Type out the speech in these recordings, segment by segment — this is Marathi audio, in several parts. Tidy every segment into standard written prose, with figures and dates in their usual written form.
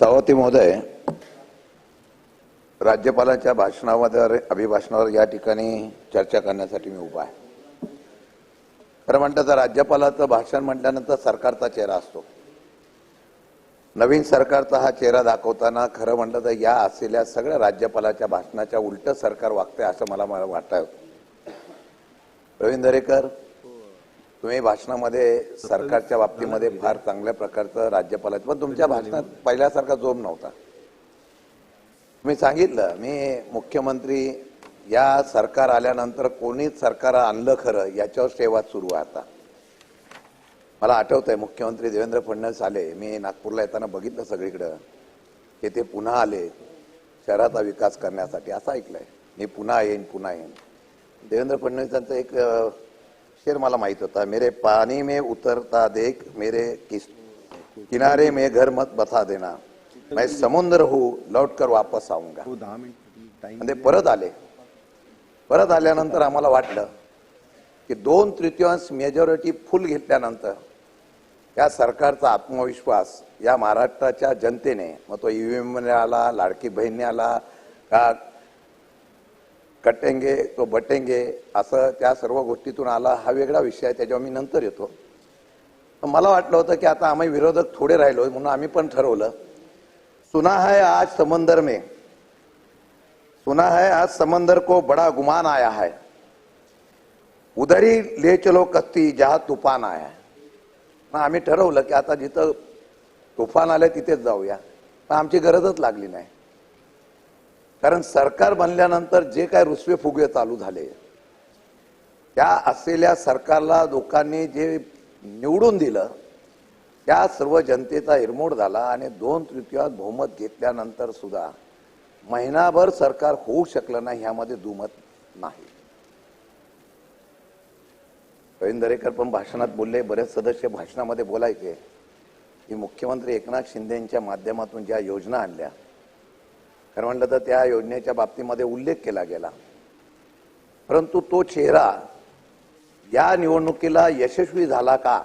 सभापती महोदय, राज्यपालांच्या भाषणावर अभिभाषणावर या ठिकाणी चर्चा करण्यासाठी मी उभा आहे। खरं म्हटलं तर राज्यपालाचं भाषण म्हटल्यानंतर सरकारचा चेहरा असतो। नवीन सरकारचा हा चेहरा दाखवताना खरं म्हटलं तर या असलेल्या सगळ्या राज्यपालाच्या भाषणाच्या उलट सरकार वागते असं मला वाटतं। प्रवीण दरेकर, तुम्ही भाषणामध्ये सरकारच्या बाबतीमध्ये फार चांगल्या प्रकारचं राज्यपालाचं, पण तुमच्या भाषणात पहिल्यासारखा जोम नव्हता। मी सांगितलं, मी मुख्यमंत्री या सरकार आल्यानंतर कोणीच सरकार आणलं खरं याच्यावर शेवाद सुरू आहे। आता मला आठवतंय मुख्यमंत्री देवेंद्र फडणवीस आले, मी नागपूरला येताना बघितलं सगळीकडं की ते पुन्हा आले शहराचा विकास करण्यासाठी असं ऐकलंय। मी पुन्हा येईन देवेंद्र फडणवीसांचं एक शेर मला माहित होता, मेरे पानी में उतरता देख मेरे किनारे में घर मत बसा देना, मैं समुद्र हूं लौट कर वापस आऊंगा। म्हणजे परत आल्यानंतर आम्हाला वाटलं की 2/3 मेजॉरिटी फुल घेतल्यानंतर या सरकारचा आत्मविश्वास या महाराष्ट्राच्या जनतेने, मग तो ईव्हीएम आला, लाडकी बहीण आला का कटेंगे तो बटेंगे असं त्या सर्व गोष्टीतून आला, हा वेगळा विषय आहे, त्याच्यावर मी नंतर येतो। मला वाटलं होतं की आता आम्ही विरोधक थोडे राहिलो म्हणून आम्ही पण ठरवलं, सुना है आज समंदर में, सुना है आज समंदर को बड़ा गुमान आया है, उधर ही ले चलो कश्ती जहां तूफान आया है। मग आम्ही ठरवलं की आता जिथं तुफान आले तिथेच जाऊया, पण आमची गरजच लागली नाही। कारण सरकार बनल्यानंतर जे काय रुसवे फुगवे चालू झाले, त्या असलेल्या सरकारला लोकांनी जे निवडून दिलं त्या सर्व जनतेचा हिरमोड झाला आणि 2/3 बहुमत घेतल्यानंतर सुद्धा महिनाभर सरकार होऊ शकलं नाही, ह्यामध्ये दुमत नाही। प्रवीण दरेकर पण भाषणात बोलले, बरेच सदस्य भाषणामध्ये बोलायचे की मुख्यमंत्री एकनाथ शिंदेच्या माध्यमातून ज्या योजना आणल्या, खरं म्हटलं तर त्या योजनेच्या बाबतीमध्ये उल्लेख केला गेला, परंतु तो चेहरा या निवडणुकीला यशस्वी झाला का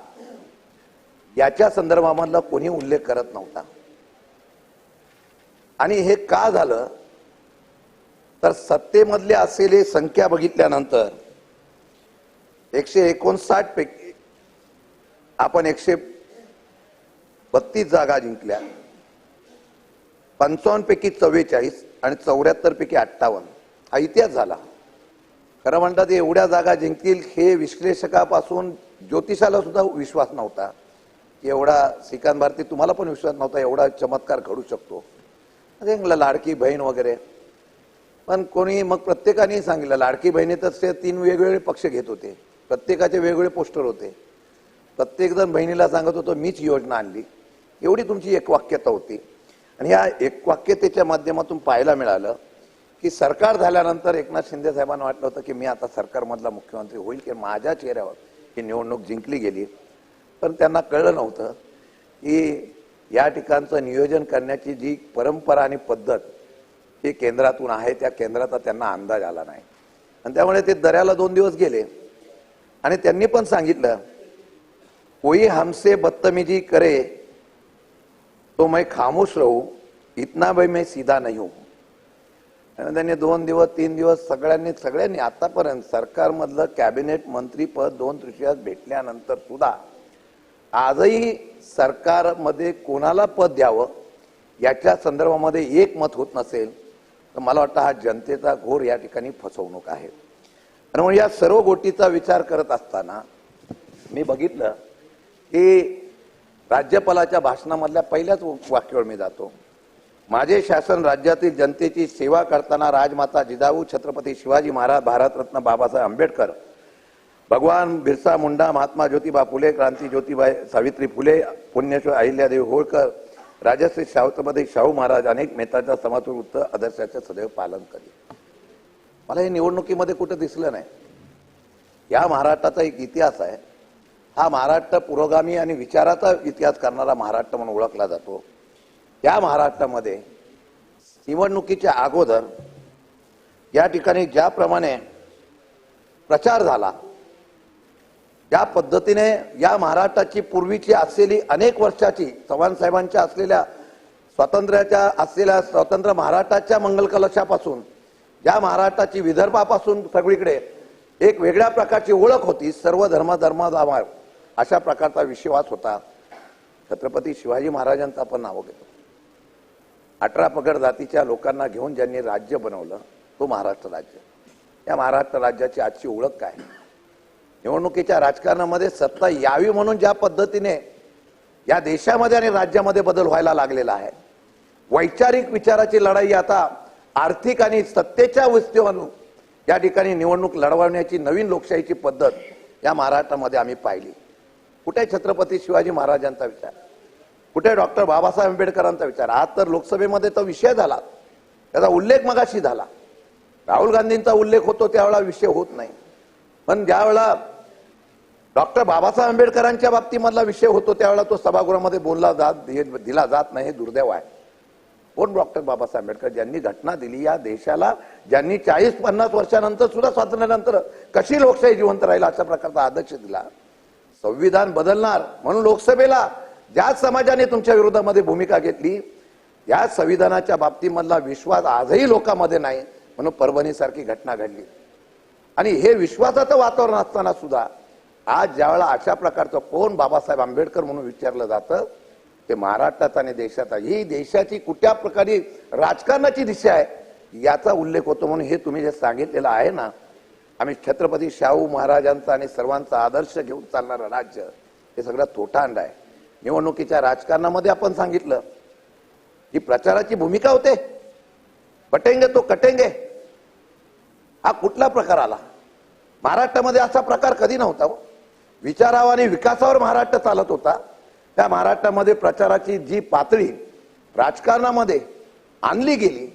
याच्या संदर्भामधला कोणी उल्लेख करत नव्हता। आणि हे का झालं तर सत्तेमधले असलेली संख्या बघितल्यानंतर 159 पैकी आपण 132 जागा जिंकल्या, 55 पैकी 44 आणि 74 पैकी 58 हा इतिहास झाला। खरं म्हणतात एवढ्या जागा जिंकतील हे विश्लेषकापासून ज्योतिषाला सुद्धा विश्वास नव्हता, एवढा श्रीकांत भारती तुम्हाला पण विश्वास नव्हता एवढा चमत्कार घडू शकतो। लाडकी बहीण वगैरे, पण कोणी मग प्रत्येकाने सांगितलं, लाडकी बहिणीतच ते 3 वेगवेगळे पक्ष घेत होते, प्रत्येकाचे वेगवेगळे पोस्टर होते, प्रत्येक जण बहिणीला सांगत होतो मीच योजना आणली, एवढी तुमची एकवाक्यता होती। आणि या एकवाक्यतेच्या माध्यमातून पाहायला मिळालं की सरकार झाल्यानंतर एकनाथ शिंदे साहेबांना वाटलं होतं की मी आता सरकारमधला मुख्यमंत्री होईल की माझ्या चेहऱ्यावर ही निवडणूक जिंकली गेली, पण त्यांना कळलं नव्हतं की या ठिकाणचं नियोजन करण्याची जी परंपरा आणि पद्धत ही केंद्रातून आहे, त्या केंद्राचा त्यांना अंदाज आला नाही। आणि त्यामुळे ते दर्याला 2 दिवस गेले आणि त्यांनी पण सांगितलं, कोई हमसे बदतमीजी करे तो मैं खामोश रहूं, इतना भी मैं सीधा नहीं हूं। त्यांनी 2 दिवस 3 दिवस सगळ्यांनी आतापर्यंत सरकारमधलं कॅबिनेट मंत्रीपद 2/3 भेटल्यानंतर सुद्धा आजही सरकारमध्ये कोणाला पद द्यावं याच्या संदर्भामध्ये एकमत होत नसेल तर मला वाटतं हा जनतेचा घोर या ठिकाणी फसवणूक आहे। आणि म्हणून या सर्व गोष्टीचा विचार करत असताना मी बघितलं की राज्यपालाच्या भाषणामधल्या पहिल्याच वाक्यावर मी जातो, माझे शासन राज्यातील जनतेची सेवा करताना राजमाता जिजाऊ छत्रपती शिवाजी महाराज, भारतरत्न बाबासाहेब आंबेडकर, भगवान बिरसा मुंडा, महात्मा ज्योतिबा फुले, क्रांती ज्योतिबाई सावित्री फुले, पुण्यश्री अहिल्यादेवी होळकर, राजश्री छत्रपती शाहू महाराज अनेक नेत्यांच्या समाजवृत्त आदर्शाचे सदैव पालन करेल। मला हे निवडणुकीमध्ये कुठं दिसलं नाही। या महाराष्ट्राचा एक इतिहास आहे, हा महाराष्ट्र पुरोगामी आणि विचाराचा इतिहास करणारा महाराष्ट्र म्हणून ओळखला जातो। त्या महाराष्ट्रामध्ये निवडणुकीच्या अगोदर या ठिकाणी ज्याप्रमाणे प्रचार झाला, ज्या पद्धतीने या महाराष्ट्राची पूर्वीची असलेली अनेक वर्षाची चव्हाण साहेबांच्या असलेल्या स्वातंत्र्याच्या असलेल्या स्वतंत्र महाराष्ट्राच्या मंगल कलशापासून, ज्या महाराष्ट्राची विदर्भापासून सगळीकडे एक वेगळ्या प्रकारची ओळख होती, सर्व धर्माधार अशा प्रकारचा विश्वास होता. छत्रपती शिवाजी महाराजांचं आपण नाव घेतो. 18 पगड जातीच्या लोकांना घेऊन ज्यांनी राज्य बनवलं, तो महाराष्ट्र राज्य. या महाराष्ट्र राज्याची आजची ओळख काय? निवडणुकीच्या राजकारणामध्ये सत्ता यावी म्हणून ज्या पद्धतीने या देशामध्ये आणि राज्यामध्ये बदल व्हायला लागलेला आहे, वैचारिक विचाराची लढाई आता आर्थिक आणि सत्तेच्या वस्तूवर या ठिकाणी निवडणूक लढवण्याची नवीन लोकशाहीची पद्धत या महाराष्ट्रामध्ये आम्ही पाहिली. कुठे छत्रपती शिवाजी महाराजांचा विचार, कुठे डॉक्टर बाबासाहेब आंबेडकरांचा विचार? आज तर लोकसभेमध्ये तो विषय झाला, त्याचा उल्लेख मगाशी झाला. राहुल गांधींचा उल्लेख होतो त्यावेळेला विषय होत नाही, पण ज्यावेळेला डॉक्टर बाबासाहेब आंबेडकरांच्या बाबतीमधला विषय होतो त्यावेळेला तो सभागृहामध्ये दिला जात नाही. हे दुर्दैव आहे. कोण डॉक्टर बाबासाहेब आंबेडकर? ज्यांनी घटना दिली या देशाला, ज्यांनी 40-50 वर्षानंतर सुद्धा स्वातंत्र्यानंतर कशी लोकशाही जिवंत राहील अशा प्रकारचा आदर्श दिला. संविधान बदलणार म्हणून लोकसभेला ज्या समाजाने तुमच्या विरोधामध्ये भूमिका घेतली, या संविधानाच्या बाबतीमधला विश्वास आजही लोकांमध्ये नाही, म्हणून परभणीसारखी घटना घडली. आणि हे विश्वासाचं वातावरण असताना सुद्धा आज ज्यावेळेला अशा प्रकारचं कोण बाबासाहेब आंबेडकर म्हणून विचारलं जातं, ते महाराष्ट्रात आणि देशात ही देशाची कुठल्या प्रकारे राजकारणाची दिशा आहे याचा उल्लेख होतो. म्हणून हे तुम्ही जे सांगितलेलं आहे ना, आम्ही छत्रपती शाहू महाराजांचा आणि सर्वांचा आदर्श घेऊन चालणारं राज्य, हे सगळं थोटांड आहे. निवडणुकीच्या राजकारणामध्ये आपण सांगितलं ही प्रचाराची भूमिका होते, बटेंगे तो कटेंगे. हा कुठला प्रकार आला? महाराष्ट्रामध्ये असा प्रकार कधी नव्हता. विचारावर आणि विकासावर महाराष्ट्र चालत होता. त्या महाराष्ट्रामध्ये प्रचाराची जी पातळी राजकारणामध्ये आणली गेली,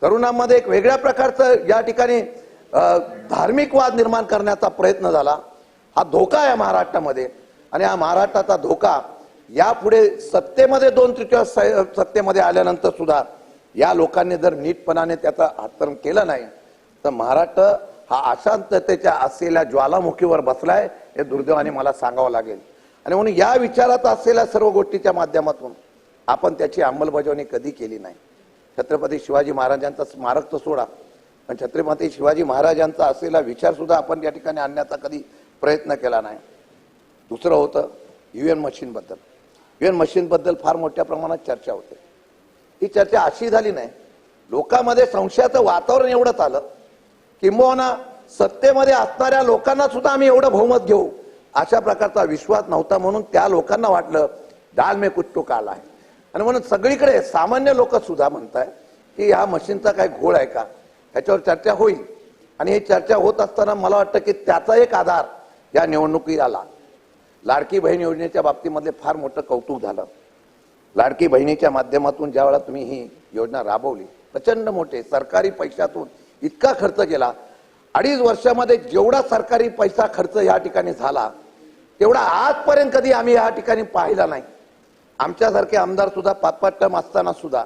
तरुणांमध्ये एक वेगळ्या प्रकारचं या ठिकाणी धार्मिक वाद निर्माण करण्याचा प्रयत्न झाला. हा धोका आहे महाराष्ट्रामध्ये. आणि हा महाराष्ट्राचा धोका यापुढे सत्तेमध्ये 2/3 सत्तेमध्ये आल्यानंतर सुद्धा या लोकांनी जर नीटपणाने त्याचा हातरण केलं नाही तर महाराष्ट्र हा अशांततेच्या असलेल्या ज्वालामुखीवर बसलाय, हे दुर्दैवाने मला सांगावं लागेल. आणि म्हणून या विचारात असलेल्या सर्व गोष्टीच्या माध्यमातून आपण त्याची अंमलबजावणी कधी केली नाही. छत्रपती शिवाजी महाराजांचा स्मारक तर सोडा, पण छत्रपती शिवाजी महाराजांचा असलेला विचार सुद्धा आपण या ठिकाणी आणण्याचा कधी प्रयत्न केला नाही. दुसरं होतं ईव्हीएम मशीन बद्दल. ईव्हीएम मशीन बद्दल फार मोठ्या प्रमाणात चर्चा होते. ही चर्चा अशी झाली नाही, लोकांमध्ये संशयाचं वातावरण एवढं आलं, किंबहुना सत्तेमध्ये असणाऱ्या लोकांना सुद्धा आम्ही एवढं बहुमत घेऊ अशा प्रकारचा विश्वास नव्हता. म्हणून त्या लोकांना वाटलं डाल में कुछ तो काला आहे. आणि म्हणून सगळीकडे सामान्य लोक सुद्धा म्हणताय की ह्या मशीनचा काय घोळ आहे का, ह्याच्यावर चर्चा होईल. आणि ही चर्चा होत असताना मला वाटतं की त्याचा एक आधार या निवडणुकीला आला. लाडकी बहीण योजनेच्या बाबतीमध्ये फार मोठं कौतुक झालं. लाडकी बहिणीच्या माध्यमातून ज्यावेळेला तुम्ही ही योजना राबवली, प्रचंड मोठे सरकारी पैशातून इतका खर्च केला. 2.5 वर्षामध्ये जेवढा सरकारी पैसा खर्च या ठिकाणी झाला तेवढा आजपर्यंत कधी आम्ही या ठिकाणी पाहिला नाही. आमच्यासारखे आमदार सुद्धा 5-5 टर्म असताना सुद्धा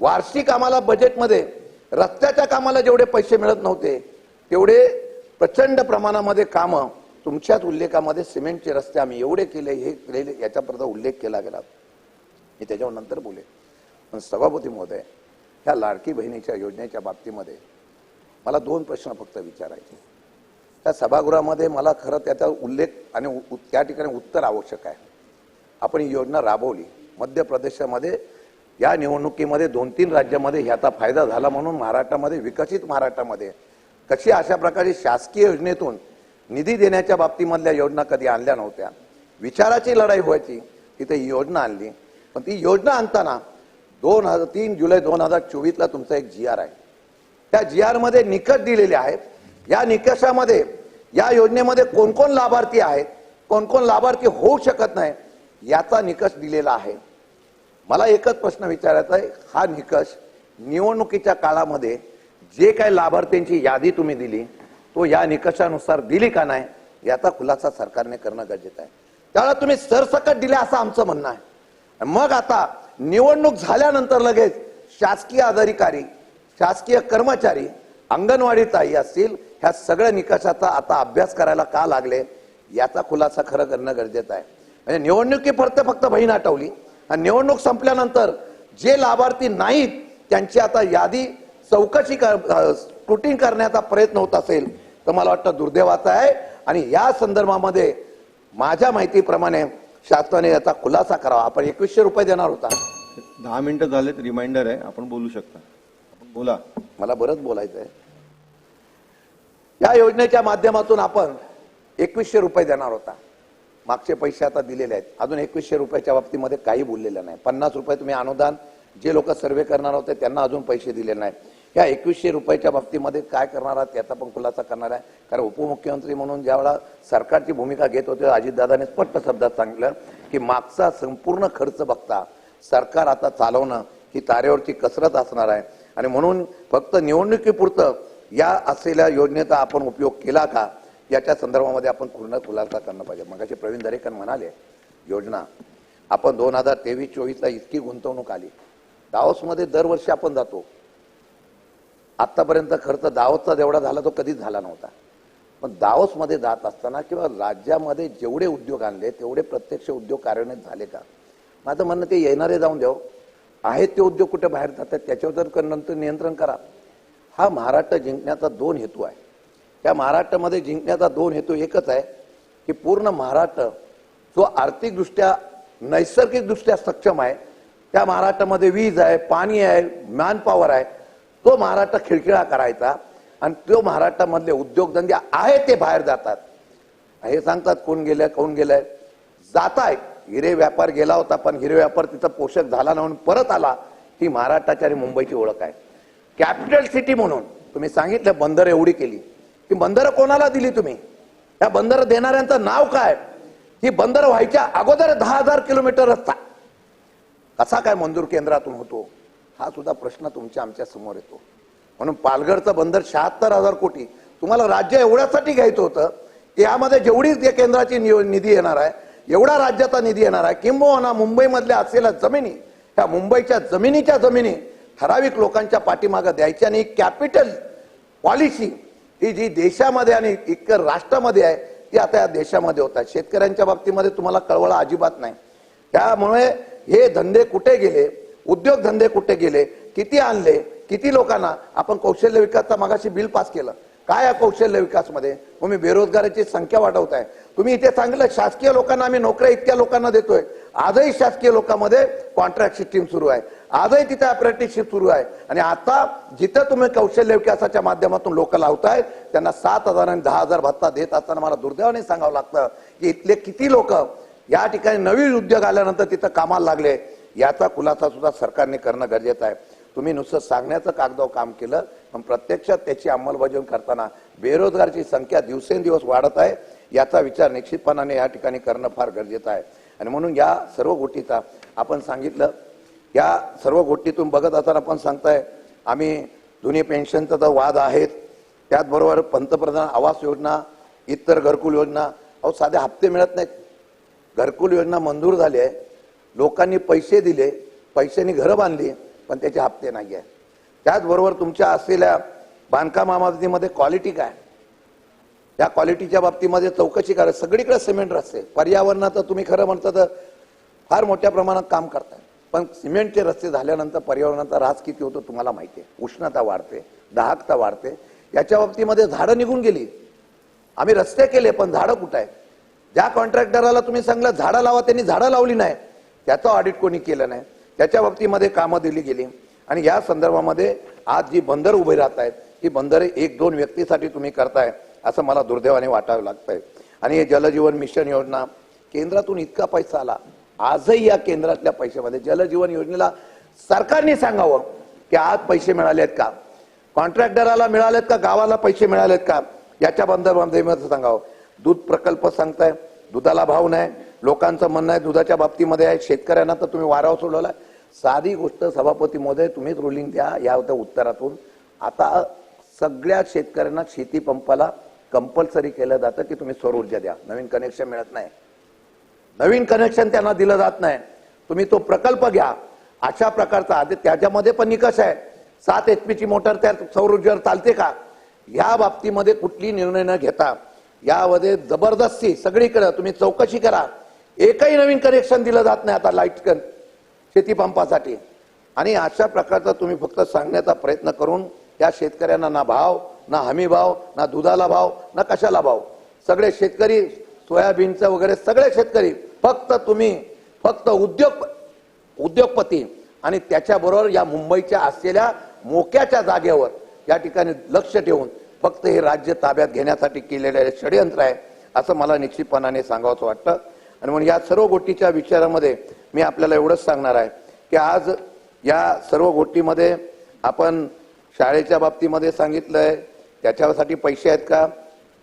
वार्षिक आम्हाला बजेटमध्ये रस्त्याच्या कामाला जेवढे पैसे मिळत नव्हते तेवढे प्रचंड प्रमाणामध्ये कामं तुमच्याच उल्लेखामध्ये सिमेंटचे रस्ते आम्ही एवढे केले, हे केले, याच्यापर्यंत उल्लेख केला गेला. मी त्याच्यावर नंतर बोले. पण सभापती महोदय, ह्या लाडकी बहिणीच्या योजनेच्या बाबतीमध्ये मला 2 प्रश्न फक्त विचारायचे. त्या सभागृहामध्ये मला खरं त्याचा उल्लेख आणि त्या ठिकाणी उत्तर आवश्यक आहे. आपण ही योजना राबवली मध्य प्रदेशामध्ये, या निवडणुकीमध्ये 2-3 राज्यामध्ये ह्याचा फायदा झाला. म्हणून महाराष्ट्रामध्ये, विकसित महाराष्ट्रामध्ये कशी अशा प्रकारे शासकीय योजनेतून निधी देण्याच्या बाबतीमधल्या योजना कधी आणल्या नव्हत्या. विचाराची लढाई व्हायची, तिथे ही योजना आणली. पण ती योजना आणताना 3 जुलै 2024ला तुमचा एक GR आहे. त्या GR मध्ये निकष दिलेले आहेत. या निकषामध्ये या योजनेमध्ये कोण कोण लाभार्थी आहेत, कोण कोण लाभार्थी होऊ शकत नाही याचा निकष दिलेला आहे. मला एकच प्रश्न विचारायचा आहे, हा निकष निवडणुकीच्या काळामध्ये जे काही लाभार्थ्यांची यादी तुम्ही दिली तो या निकषानुसार दिली का नाही याचा खुलासा सरकारने करणं गरजेचं आहे. त्यावेळेला तुम्ही सरसकट दिले असं आमचं म्हणणं आहे. मग आता निवडणूक झाल्यानंतर लगेच शासकीय अधिकारी, शासकीय कर्मचारी, अंगणवाडी ताई असतील, ह्या सगळ्या निकषाचा आता अभ्यास करायला का लागले याचा खुलासा खरं करणं गरजेचं आहे. म्हणजे निवडणुकीपुरते फक्त बहीण आठवली आणि निवडणूक संपल्यानंतर जे लाभार्थी नाहीत त्यांची आता यादी चौकशी स्क्रुटिनी करण्याचा प्रयत्न होत असेल तर मला वाटतं दुर्दैवाचं आहे। आणि या संदर्भामध्ये माझ्या माहितीप्रमाणे शासनाने याचा खुलासा करावा। आपण 2100 रुपये देणार होता। 10 मिनिटं झालेत, रिमाइंडर आहे, आपण बोलू शकता, आपण बोला। मला बरंच बोलायचं आहे। या योजनेच्या माध्यमातून आपण 2100 रुपये देणार होता। मागचे पैसे आता दिलेले आहेत, अजून 2100 रुपयाच्या बाबतीमध्ये काही बोललेलं नाही। 50 रुपये तुम्ही अनुदान जे लोक सर्वे करणार होते त्यांना अजून पैसे दिले नाही। या 2100 रुपयाच्या बाबतीमध्ये काय करणार आहात याचा पण खुलासा करणार आहे। कारण उपमुख्यमंत्री म्हणून ज्यावेळेला सरकारची भूमिका घेत होते अजितदादांनी स्पष्ट शब्दात सांगितलं की मागचा संपूर्ण खर्च बघता सरकार आता चालवणं ही तारेवरची कसरत असणार आहे। आणि म्हणून फक्त निवडणुकीपुरतं या असलेल्या योजनेचा आपण उपयोग केला का याच्या संदर्भामध्ये आपण पूर्ण खुलासा करणं पाहिजे। मगाशी प्रवीण दरेकर म्हणाले योजना आपण 2023-24 ला इतकी गुंतवणूक आली। दावोसमध्ये दरवर्षी आपण जातो, आतापर्यंत खर्च दावोसचा जेवढा झाला तो कधीच झाला नव्हता। पण दावोसमध्ये जात असताना किंवा राज्यामध्ये जेवढे उद्योग आणले तेवढे प्रत्यक्ष उद्योग कार्यान्वित झाले का? माझं म्हणणं ते येणारे जाऊन द्याव, आहेत ते उद्योग कुठे बाहेर जातात त्याच्यावर जर नंतर नियंत्रण करा। हा महाराष्ट्र जिंकण्याचा 2 हेतू आहे। या महाराष्ट्रामध्ये जिंकण्याचा 2 हेतू एकच आहे की पूर्ण महाराष्ट्र जो आर्थिकदृष्ट्या नैसर्गिकदृष्ट्या सक्षम आहे, त्या महाराष्ट्रामध्ये वीज आहे, पाणी आहे, मॅनपॉवर आहे, तो महाराष्ट्र खिळखिळा करायचा। आणि तो महाराष्ट्रामधले उद्योगधंदे आहे ते बाहेर जातात। हे सांगतात कोण गेलंय कोण गेलंय, जात आहे। हिरे व्यापार गेला होता पण हिरे व्यापार तिथं पोषक झाला नाही म्हणून परत आला। ही महाराष्ट्राची आणि मुंबईची ओळख आहे। कॅपिटल सिटी म्हणून तुम्ही सांगितलं बंदर एवढी केली, ही बंदरं कोणाला दिली तुम्ही? या बंदर देणाऱ्यांचं नाव काय? ही बंदर व्हायच्या अगोदर 10,000 किलोमीटर रस्ता कसा काय मंजूर केंद्रातून होतो? हा सुद्धा प्रश्न तुमच्या आमच्या समोर येतो। म्हणून पालघरचं बंदर 76,000 कोटी तुम्हाला राज्य एवढ्यासाठी घ्यायचं होतं की यामध्ये जेवढी केंद्राची निधी येणार आहे एवढा राज्याचा निधी येणार आहे। किंबहुना मुंबईमधल्या असलेल्या जमिनी, ह्या मुंबईच्या जमिनीच्या जमिनी ठराविक लोकांच्या पाठीमागे द्यायची आणि कॅपिटल पॉलिसी ही जी देशामध्ये आणि इतर राष्ट्रामध्ये आहे ती आता या देशामध्ये होत आहे। शेतकऱ्यांच्या बाबतीमध्ये तुम्हाला कळवळा अजिबात नाही। त्यामुळे हे धंदे कुठे गेले, उद्योग धंदे कुठे गेले, किती आणले, किती लोकांना आपण कौशल्य विकासचा मागाशी बिल पास केलं, काय आहे कौशल्य विकासमध्ये? तुम्ही बेरोजगाराची संख्या वाढवताय। तुम्ही इथे सांगितलं शासकीय लोकांना आम्ही नोकऱ्या इतक्या लोकांना देतोय, आजही शासकीय लोकांमध्ये कॉन्ट्रॅक्ट सिस्टीम सुरू आहे, आजही तिथे अप्रेंटिसशिप सुरू आहे। आणि आता जिथं तुम्ही कौशल्य विकासाच्या माध्यमातून लोक लावताय त्यांना 7,000 आणि 10,000 भत्ता देत असताना मला दुर्दैवाने सांगावं लागतं की इथले किती लोक या ठिकाणी नवीन उद्योग आल्यानंतर तिथं कामाला लागले याचा खुलासा सुद्धा सरकारने करणं गरजेचं आहे। तुम्ही नुसतं सांगण्याचं कागदावर काम केलं पण प्रत्यक्षात त्याची अंमलबजावणी करताना बेरोजगाराची संख्या दिवसेंदिवस वाढत आहे, याचा विचार निश्चितपणाने या ठिकाणी करणं फार गरजेचं आहे। आणि म्हणून या सर्व गोष्टीचा आपण सांगितलं, या सर्व गोष्टीतून बघत असताना आपण सांगताय आम्ही जुनी पेन्शनचा तर वाद आहेत, त्याचबरोबर पंतप्रधान आवास योजना, इतर घरकुल योजना, अहो साधे हप्ते मिळत नाहीत। घरकुल योजना मंजूर झाली आहे, लोकांनी पैसे दिले, पैशांनी घरं बांधली पण त्याचे हप्ते नाही आहे। त्याचबरोबर तुमच्या असलेल्या बांधकाम इमारतीमध्ये क्वालिटी काय, या क्वालिटीच्या बाबतीमध्ये चौकशी करा। सगळीकडे सिमेंट रस्ते, पर्यावरणाचं तुम्ही खरं म्हणता तर फार मोठ्या प्रमाणात काम करताय, पण सिमेंटचे रस्ते झाल्यानंतर पर्यावरणाचा ऱ्हास किती होतो तुम्हाला माहिती आहे। उष्णता वाढते, दाहकता वाढते, याच्या बाबतीमध्ये झाडं निघून गेली। आम्ही रस्ते केले पण झाडं कुठं आहे? ज्या कॉन्ट्रॅक्टरला तुम्ही सांगलं झाडं लावा त्यांनी झाडं लावली नाही, त्याचं ऑडिट कोणी केलं नाही, त्याच्या बाबतीमध्ये कामं दिली गेली। आणि या संदर्भामध्ये आज जी बंदर उभे राहत आहेत ही बंदरे 1-2 व्यक्तीसाठी तुम्ही करताय असं मला दुर्दैवाने वाटावं लागतंय। आणि हे जलजीवन मिशन योजना केंद्रातून इतका पैसा आला, आजही या केंद्रातल्या पैशामध्ये जलजीवन योजनेला सरकारने सांगावं की आज पैसे मिळालेत का, कॉन्ट्रॅक्टरला मिळालेत का, गावाला पैसे मिळालेत का, याच्या संदर्भामध्ये सांगावं। दूध प्रकल्प सांगताय, दुधाला भाव नाही, लोकांचं म्हणणं आहे दुधाच्या बाबतीमध्ये आहे, शेतकऱ्यांना तर तुम्ही वारावर सोडवलाय। साधी गोष्ट सभापती महोदय तुम्हीच रुलिंग द्या या उत्तरातून। आता सगळ्या शेतकऱ्यांना शेती पंपाला कंपल्सरी केलं जातं की तुम्ही सौर ऊर्जा द्या, नवीन कनेक्शन मिळत नाही, नवीन कनेक्शन त्यांना दिलं जात नाही, तुम्ही तो प्रकल्प घ्या अशा प्रकारचा। आधी त्याच्यामध्ये पण निकष आहे, 7 HP ची मोटर त्या सौर ऊर्जेवर चालते का, या बाबतीमध्ये कुठली निर्णय न घेता यामध्ये जबरदस्ती सगळीकडे तुम्ही चौकशी करा। एकही नवीन कनेक्शन दिलं जात नाही आता लाईट शेती पंपासाठी। आणि अशा प्रकारचा तुम्ही फक्त सांगण्याचा प्रयत्न करून या शेतकऱ्यांना ना भाव, ना हमी भाव, ना दुधाला भाव, ना कशाला भाव, सगळे शेतकरी सोयाबीनचं वगैरे सगळे शेतकरी फक्त उद्योगपती आणि त्याच्याबरोबर या मुंबईच्या असलेल्या मोक्याच्या जागेवर या ठिकाणी लक्ष ठेवून फक्त हे राज्य ताब्यात घेण्यासाठी केलेले षडयंत्र आहे असं मला निश्चितपणाने सांगावंसं वाटतं. आणि म्हणून या सर्व गोष्टीच्या विचारामध्ये मी आपल्याला एवढंच सांगणार आहे की आज या सर्व गोष्टीमध्ये आपण शाळेच्या बाबतीमध्ये सांगितलंय, त्याच्यासाठी पैसे आहेत का,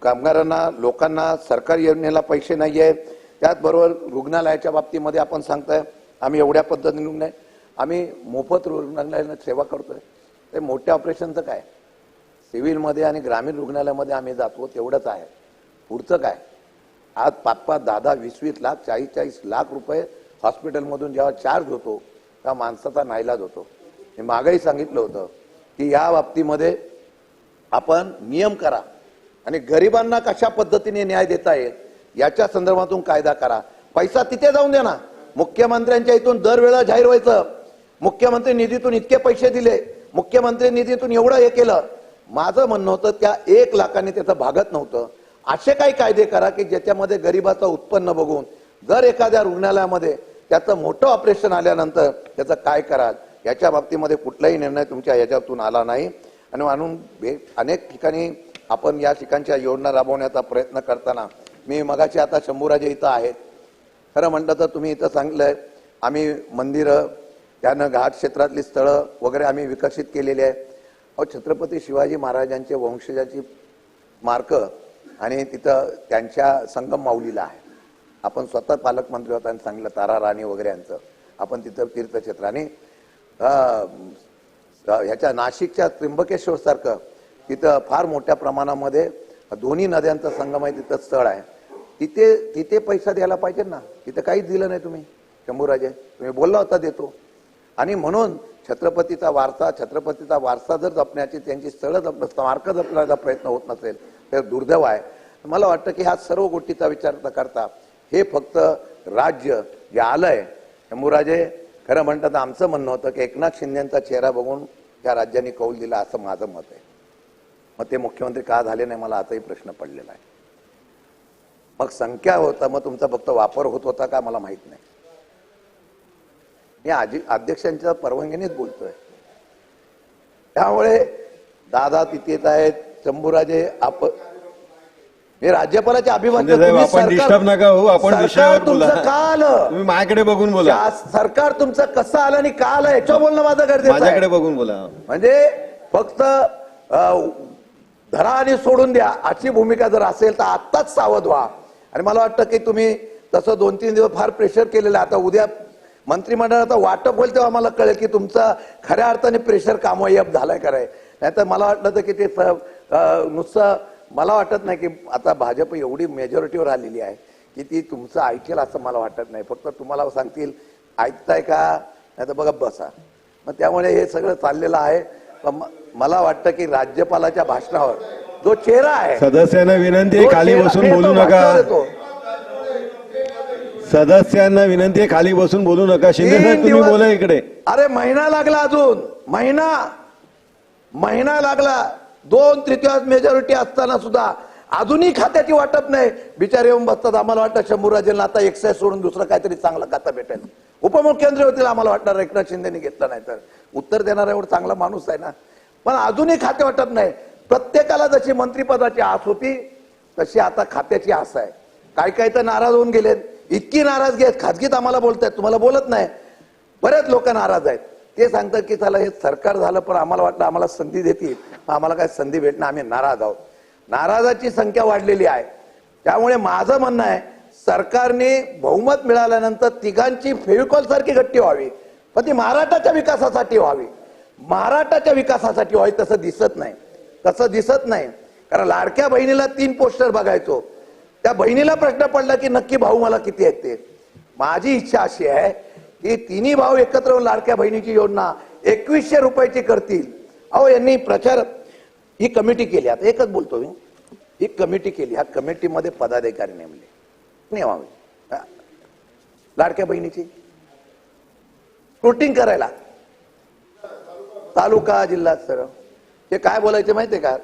कामगारांना, लोकांना सरकारी योजनेला पैसे नाही आहे. त्याचबरोबर रुग्णालयाच्या बाबतीमध्ये आपण सांगताय आम्ही एवढ्या पद्धतीने नाही, आम्ही मोफत रुग्णालयाला सेवा करतोय. ते मोठ्या ऑपरेशनचं काय, सिव्हिलमध्ये आणि ग्रामीण रुग्णालयामध्ये आम्ही जातो तेवढंच आहे. पुढचं काय, आज 5-5, 10-10, 20-20 लाख, 40-40 लाख रुपये हॉस्पिटलमधून जेव्हा चार्ज होतो तेव्हा माणसाचा नाईलाज होतो. मी मागेही सांगितलं होतं की या बाबतीमध्ये आपण नियम करा आणि गरिबांना कशा पद्धतीने न्याय देता येईल याच्या संदर्भातून कायदा करा. पैसा तिथे जाऊन द्या ना. मुख्यमंत्र्यांच्या इथून दरवेळेला जाहीर व्हायचं, मुख्यमंत्री निधीतून इतके पैसे दिले, मुख्यमंत्री निधीतून एवढं हे केलं. माझं म्हणणं होतं त्या 1 लाखाने त्याचं भागत नव्हतं. असे काही कायदे करा की ज्याच्यामध्ये गरिबाचं उत्पन्न बघून जर एखाद्या रुग्णालयामध्ये त्याचं मोठं ऑपरेशन आल्यानंतर त्याचं काय कराल याच्या बाबतीमध्ये कुठलाही निर्णय तुमच्या याच्यातून आला नाही. आणि म्हणून अनेक ठिकाणी आपण या ठिकाणच्या योजना राबवण्याचा प्रयत्न करताना मी मगाशी आता शंभूराजे इथं आहेत. खरं म्हटलं तर तुम्ही इथं सांगितलंय आम्ही मंदिरं, त्यानं घाट क्षेत्रातली स्थळं वगैरे आम्ही विकसित केलेली आहे. छत्रपती शिवाजी महाराजांचे वंशजाची मार्क आणि तिथं त्यांच्या संगम माऊलीला आहे. आपण स्वतः पालकमंत्री होता आणि सांगितलं तारा राणी वगैरे यांचं आपण तिथं तीर्थक्षेत्र आणि ह्याच्या नाशिकच्या त्र्यंबकेश्वर सारखं तिथं फार मोठ्या प्रमाणामध्ये दोन्ही नद्यांचा संगम आहे, तिथं स्थळ आहे. तिथे पैसा द्यायला पाहिजे ना. तिथं काहीच दिलं नाही तुम्ही शंभूराजे. तुम्ही बोलला होता देतो. आणि म्हणून छत्रपतीचा वारसा जर जपण्याची त्यांची स्थळं स्मारकं जपण्याचा प्रयत्न होत नसेल तर दुर्दैव आहे. मला वाटतं की ह्या सर्व गोष्टीचा विचार न करता हे फक्त राज्य जे आलंय, शंभूराजे खरं म्हणतात आमचं म्हणणं होतं की एकनाथ शिंदेचा चेहरा बघून त्या राज्यांनी कौल दिला असं माझं मत आहे. मग ते मुख्यमंत्री का झाले नाही मला आताही प्रश्न पडलेला आहे. मग संख्या होता, मग तुमचा फक्त वापर होत होता का मला माहित नाही. मी अध्यक्षांच्या परवानगीनेच बोलतोय. त्यामुळे दादा तिथेच आहेत, शंभूराजे मी राज्यपालाचे अभिवादन. आपण डिस्टर्ब नका हो, आपण विषयावर बोला. का आलं तुम्ही माझ्याकडे बघून बोला. सरकार तुमचं कसं आलं आणि का आलं याच्यावर बोलणं माझं गरजेचं आहे. माझ्याकडे बघून बोला. म्हणजे फक्त धरा आणि सोडून द्या अशी भूमिका जर असेल तर आत्ताच सावध व्हा. आणि मला वाटतं की तुम्ही तसं 2-3 दिवस फार प्रेशर केलेलं. आता उद्या मंत्रिमंडळाचा वाटप होईल तेव्हा मला कळेल की तुमचा खऱ्या अर्थाने प्रेशर कामयाब झालाय कराय. नाहीतर मला वाटलं तर की ते नुसतं मला वाटत नाही की आता भाजप एवढी मेजॉरिटीवर आलेली आहे की ती तुमचं ऐकेल असं मला वाटत नाही. फक्त तुम्हाला सांगतील ऐकताय का, नाही तर बघा बसा. मग त्यामुळे हे सगळं चाललेलं आहे. मला वाटतं की राज्यपालाच्या भाषणावर जो चेहरा आहे, सदस्यांना विनंती आहे खाली बसून बोलू नका. सदस्यांना विनंती आहे खाली बसून बोलू नका. शिंदे साहेब तुम्ही बोला इकडे. अरे महिना लागला, अजून महिना लागला. 2/3 मेजॉरिटी असताना सुद्धा अजूनही खात्याची वाटप नाही. बिचारे येऊन बसतात. आम्हाला वाटतं शंभूराजेंना आता एक्साईज सोडून दुसरं काहीतरी चांगलं खातं भेटेल. उपमुख्यमंत्री होतील आम्हाला वाटणार एकनाथ शिंदेनी घेतलं नाही तर. उत्तर देणारा एवढा चांगला माणूस आहे ना. पण अजूनही खाते वाटप नाही. प्रत्येकाला जशी मंत्रिपदाची आस होती तशी आता खात्याची आस आहे. काही तर नाराज होऊन गेलेत. इतकी नाराजगी आहेत, खाजगीत आम्हाला बोलतायत, तुम्हाला बोलत नाही. बरेच लोक नाराज आहेत. ते सांगतात की चला हे सरकार झालं पण आम्हाला वाटलं आम्हाला संधी देतील, आम्हाला काय संधी भेटणार, आम्ही नाराज आहोत. नाराजाची संख्या वाढलेली आहे. त्यामुळे माझं म्हणणं आहे सरकारने बहुमत मिळाल्यानंतर तिघांची फेविकॉल सारखी गट्टी व्हावी, पण ती महाराष्ट्राच्या विकासासाठी व्हावी. महाराष्ट्राच्या विकासासाठी व्हावी. तसं दिसत नाही. कारण लाडक्या बहिणीला 3 पोस्टर बघायचो. त्या बहिणीला प्रश्न पडला की नक्की भाऊ मला किती आहेत ते. माझी इच्छा अशी आहे की तिन्ही भाऊ एकत्र येऊन लाडक्या बहिणीची योजना 2100 रुपयाची करतील. अहो यांनी प्रचार ही कमिटी केली. आता एकच बोलतो मी, ही कमिटी केली. ह्या कमिटीमध्ये पदाधिकारी नेमावे लाडक्या बहिणीची स्क्रुटिंग करायला. तालुका जिल्हा स्तर हे काय बोलायचे माहितीये का?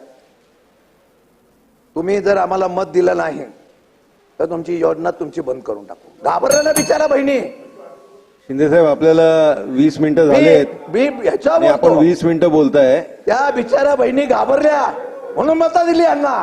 तुम्ही जर आम्हाला मत दिलं नाही तर तुमची योजना तुमची बंद करून टाकू. घाबरलेला बिचारा बहिणी. शिंदे साहेब आपल्याला 20 मिनिटं झालेत मी ह्याच्यावर आणि आपण बोलतो. 20 मिनिटं बोलताय. त्या बिचारा बहिणी घाबरल्या म्हणून मतं दिली यांना.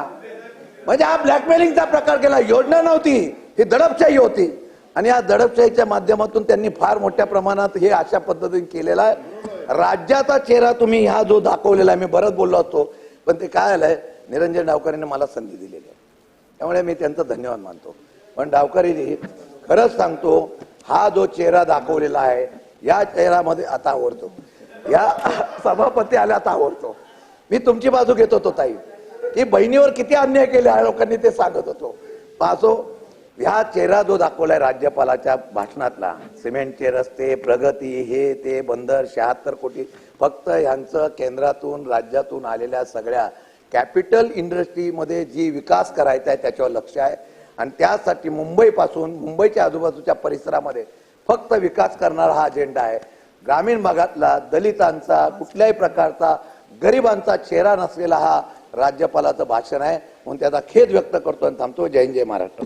म्हणजे हा ब्लॅकमेलिंगचा प्रकार केला. योजना नव्हती, ही दडपशाही होती आणि या दडपशाहीच्या माध्यमातून त्यांनी फार मोठ्या प्रमाणात हे अशा पद्धतीने केलेला आहे. राज्याचा चेहरा तुम्ही हा जो दाखवलेला आहे, मी बरंच बोललो असतो, पण ते काय आलंय, निरंजन डावकरेंनी मला संधी दिलेली आहे, त्यामुळे मी त्यांचा धन्यवाद मानतो. पण डावकरेजी खरंच सांगतो, हा जो चेहरा दाखवलेला आहे या चेहऱ्यामध्ये आता आवडतो, या सभापती आल्या आता आवडतो. मी तुमची बाजू घेत होतो ताई, की बहिणीवर किती अन्याय केले लोकांनी ते सांगत होतो. पासो ह्या चेहरा जो दाखवलाय राज्यपालाच्या भाषणातला, सिमेंटचे रस्ते, प्रगती, हे ते बंदर, 76 कोटी, फक्त यांचं केंद्रातून राज्यातून आलेल्या सगळ्या कॅपिटल इंडस्ट्रीमध्ये जी विकास करायचा आहे त्याच्यावर लक्ष आहे. आणि त्यासाठी मुंबईपासून मुंबईच्या आजूबाजूच्या परिसरामध्ये फक्त विकास करणारा हा अजेंडा आहे. ग्रामीण भागातला दलितांचा, कुठल्याही प्रकारचा गरिबांचा चेहरा नसलेला हा राज्यपालाचं भाषण आहे. म्हणून त्याचा खेद व्यक्त करतो आणि थांबतो. जय हिंद, जय महाराष्ट्र.